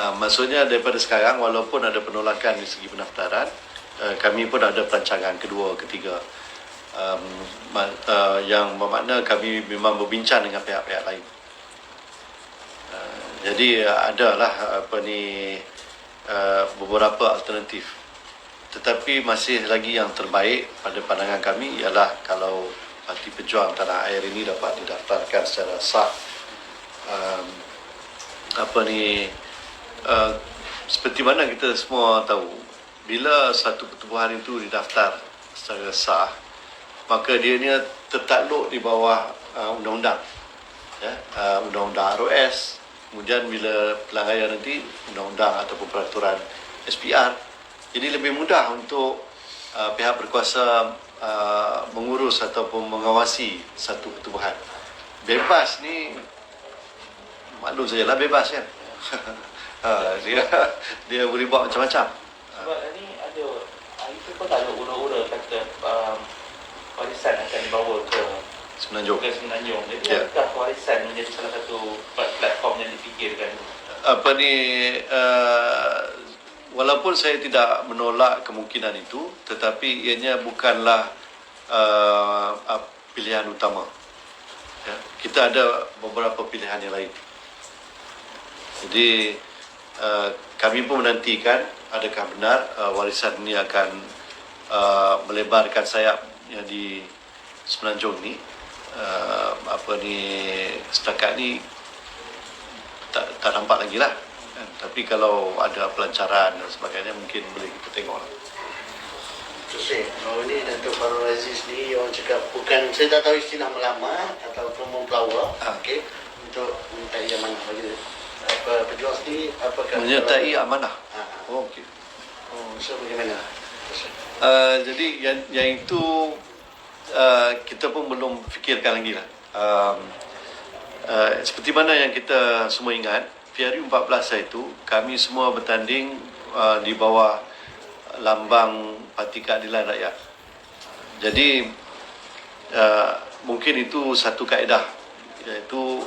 Maksudnya daripada sekarang, walaupun ada penolakan di segi pendaftaran, kami pun ada perancangan kedua, ketiga, yang bermakna kami memang berbincang dengan pihak-pihak lain. Jadi adalah beberapa alternatif. Tetapi masih lagi yang terbaik pada pandangan kami ialah kalau Parti Pejuang Tanah Air ini dapat didaftarkan secara sah. Seperti mana kita semua tahu, bila satu pertubuhan itu didaftar secara sah, maka dia ni tertakluk di bawah undang-undang, undang-undang ROS. Kemudian bila pelanggaran nanti undang-undang ataupun peraturan SPR, jadi lebih mudah untuk pihak berkuasa mengurus ataupun mengawasi satu pertubuhan. Bebas ni maklum sajalah, bebas kan. Dia boleh buat macam-macam. Sebab ni ada, itu pun ada ura-ura kata warisan akan dibawa ke Semenanjung. Jadi adakah warisan menjadi salah satu platform yang dipikirkan? Walaupun saya tidak menolak kemungkinan itu, tetapi ianya bukanlah pilihan utama. Kita ada beberapa pilihan yang lain. Jadi kami pun menantikan adakah benar warisan ini akan melebarkan sayapnya di Semenanjung ni. Setakat ni tak nampak lagi lah. Tapi kalau ada pelancaran dan sebagainya, mungkin boleh kita tengok lah. Ini Datuk Farul Aziz ni orang cakap bukan, saya tak tahu istilah melamar atau memplawa, okey, untuk menyertai amanah bagi pejuang sendiri, apakah menyertai amanah? Okey. So bagaimana? Jadi yang itu kita pun belum fikirkan lagi lah. Seperti mana yang kita semua ingat, PRU 14 itu kami semua bertanding di bawah lambang Parti Keadilan Rakyat. Jadi mungkin itu satu kaedah, iaitu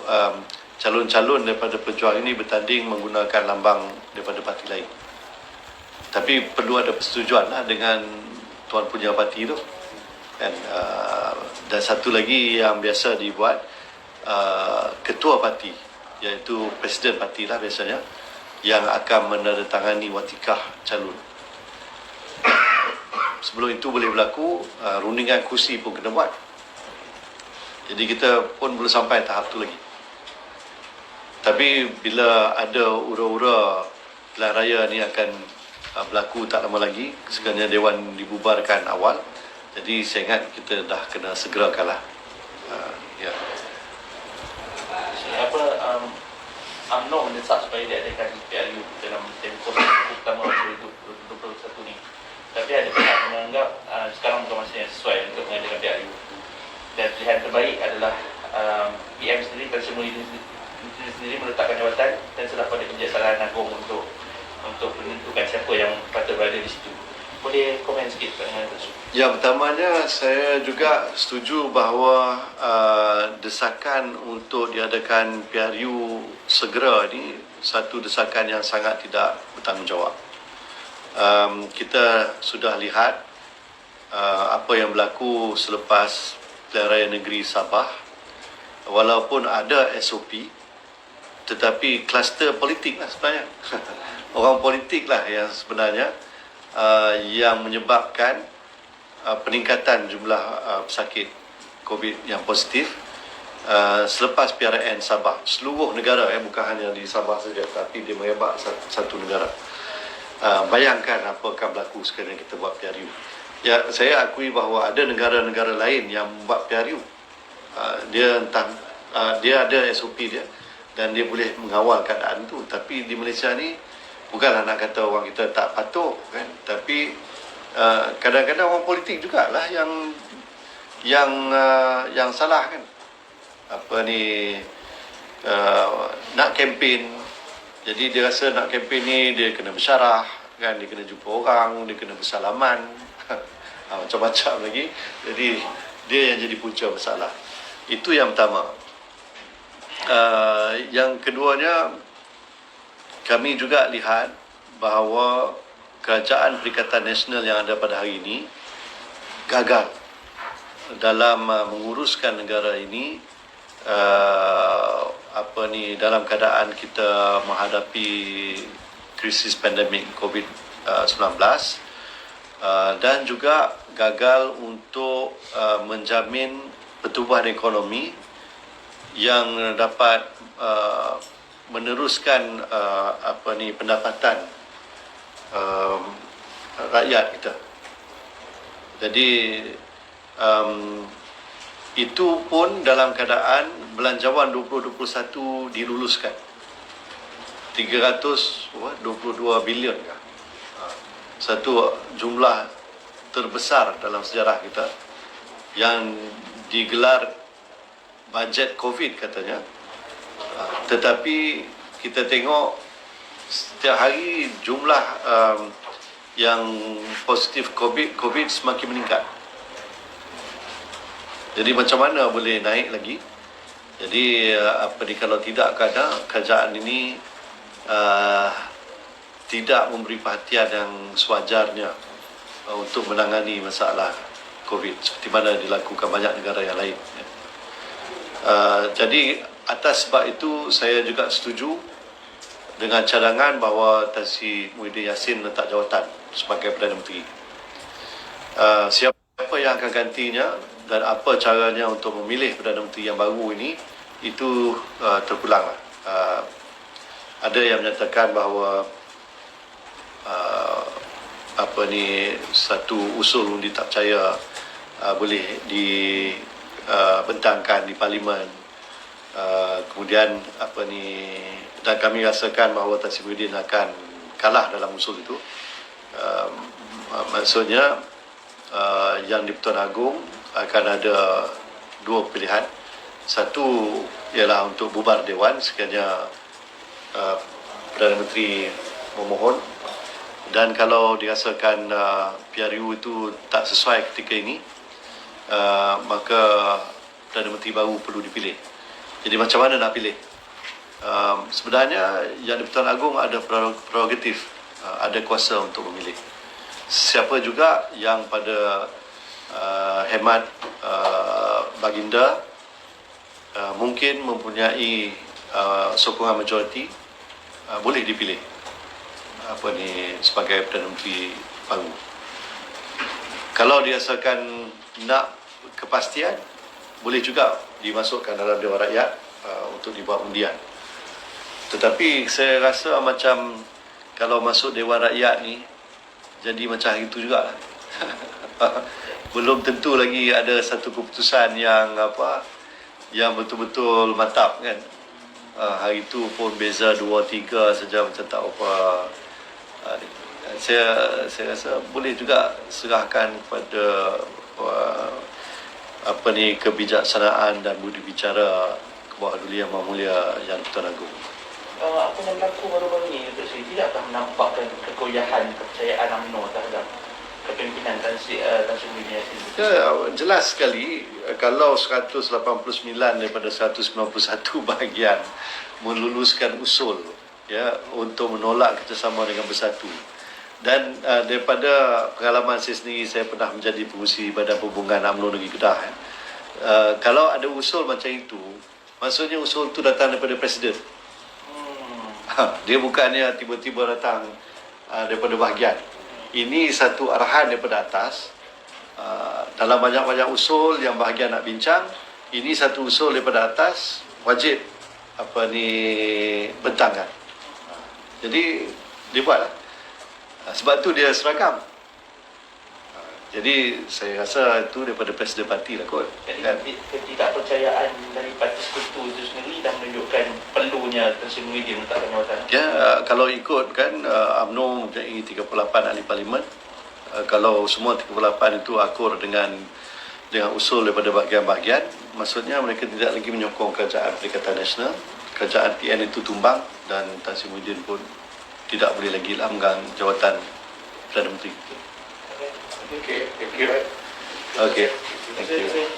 calon-calon daripada pejuang ini bertanding menggunakan lambang daripada parti lain. Tapi perlu ada persetujuan lah dengan tuan punya parti tu. Dan satu lagi yang biasa dibuat, ketua parti, iaitu presiden parti lah biasanya, yang akan menandatangani watikah calon. Sebelum itu boleh berlaku, rundingan kursi pun kena buat. Jadi kita pun belum sampai tahap tu lagi. Tapi bila ada ura-ura pilihan raya ni akan berlaku tak lama lagi, sekiranya Dewan dibubarkan awal, jadi saya ingat kita dah kena segerakanlah. UMNO mendesak supaya diadakan PRU dalam tempoh pertama 2021 ni. Tapi ada pihak menganggap sekarang bukan masa yang sesuai untuk mengadakan PRU. Dan pilihan terbaik adalah PM sendiri, Persemuli sendiri meletakkan jawatan dan sudah pada Kejaksaan Agung untuk menentukan siapa yang patut berada di situ. Boleh komen sikit dengan itu? Yang pertamanya, saya juga setuju bahawa desakan untuk diadakan PRU segera ni satu desakan yang sangat tidak bertanggungjawab. Kita sudah lihat apa yang berlaku selepas Pilihan Raya Negeri Sabah. Walaupun ada SOP, tetapi kluster politik lah sebenarnya. Orang politik lah yang sebenarnya yang menyebabkan peningkatan jumlah pesakit COVID yang positif selepas PRN Sabah. Seluruh negara, bukan hanya di Sabah saja, tapi dia merebak satu negara. Bayangkan apa akan berlaku sekiranya kita buat PRU. Ya, saya akui bahawa ada negara-negara lain yang buat PRU. Dia ada SOP dia dan dia boleh mengawal keadaan tu. Tapi di Malaysia ni bukanlah nak kata orang kita tak patuh kan, tapi kadang-kadang orang politik jugalah yang salah kan. Nak kempen, jadi dia rasa nak kempen ni dia kena bersyarah kan, dia kena jumpa orang, dia kena bersalaman macam-macam lagi. Jadi dia yang jadi punca masalah. Itu yang pertama. Yang keduanya, kami juga lihat bahawa kerajaan Perikatan Nasional yang ada pada hari ini gagal dalam menguruskan negara ini dalam keadaan kita menghadapi krisis pandemik COVID-19 dan juga gagal untuk menjamin pertumbuhan ekonomi yang dapat meneruskan pendapatan rakyat kita. Jadi itu pun dalam keadaan belanjawan 2021 diluluskan 322 bilion kah? Satu jumlah terbesar dalam sejarah kita yang digelar bajet COVID katanya. Tetapi kita tengok setiap hari jumlah yang positif COVID semakin meningkat. Jadi macam mana boleh naik lagi? Jadi kalau tidak kerajaan ini tidak memberi perhatian yang sewajarnya untuk menangani masalah COVID seperti mana dilakukan banyak negara yang lain. Jadi atas sebab itu saya juga setuju dengan cadangan bahawa Tan Sri Muhyiddin Yassin letak jawatan sebagai Perdana Menteri. Siapa yang akan gantinya dan apa caranya untuk memilih Perdana Menteri yang baru ini, itu terpulanglah. Ada yang menyatakan bahawa satu usul undi tak percaya boleh dibentangkan di Parlimen. Kemudian dan kami rasakan bahawa Tan Sri Muhyiddin akan kalah dalam usul itu. Maksudnya yang di-Pertuan Agong akan ada dua pilihan. Satu ialah untuk bubar Dewan sekiranya Perdana Menteri memohon, dan kalau dirasakan PRU itu tak sesuai ketika ini, maka Perdana Menteri baru perlu dipilih. Jadi macam mana nak pilih? Sebenarnya yang di-Pertuan Agong ada prerogatif, ada kuasa untuk memilih siapa juga yang pada hemat baginda mungkin mempunyai sokongan majoriti, boleh dipilih sebagai Perdana Menteri baru. Kalau dirasakan nak kepastian, boleh juga dimasukkan dalam Dewan Rakyat untuk dibuat undian. Tetapi saya rasa macam kalau masuk Dewan Rakyat ni jadi macam itu jugalah. Belum tentu lagi ada satu keputusan yang yang betul-betul mantap kan. Hari itu pun beza 2-3 saja macam tak apa. Saya rasa boleh juga serahkan kepada kebijaksanaan dan budi bicara ke bawah Duli Yang Maha Mulia Yang di-Pertuan Agong. Apa yang berlaku baru-baru ini, Datuk Seri, tidakkah menampakkan kegoyahan kepercayaan UMNO terhadap kepimpinan Tan Sri Muhyiddin Yassin? Ya, jelas sekali kalau 189 daripada 191 bahagian meluluskan usul untuk menolak kerjasama dengan Bersatu. Dan daripada pengalaman saya sendiri, saya pernah menjadi pengurusi Badan Perhubungan UMNO Negeri Kedah. Kalau ada usul macam itu, maksudnya usul itu datang daripada Presiden. Dia bukannya tiba-tiba datang daripada bahagian. Ini satu arahan daripada atas. Dalam banyak-banyak usul yang bahagian nak bincang, ini satu usul daripada atas, wajib bentangkan. Jadi dibuatlah. Sebab tu dia seragam. Jadi saya rasa itu daripada Presiden Parti lah kot. Jadi ketidakpercayaan dari Parti Sekutu itu sendiri dah menunjukkan perlunya Tan Sri Muhyiddin meletakkan jawatan. Ya, kalau ikut kan UMNO mempunyai 38 ahli Parlimen. Kalau semua 38 itu akur dengan usul daripada bahagian-bahagian, maksudnya mereka tidak lagi menyokong kerajaan Perikatan Nasional. Kerajaan PN itu tumbang dan Tan Sri Muhyiddin pun tidak boleh lagi memegang jawatan Perdana Menteri. Okay, thank you. Okay, thank you.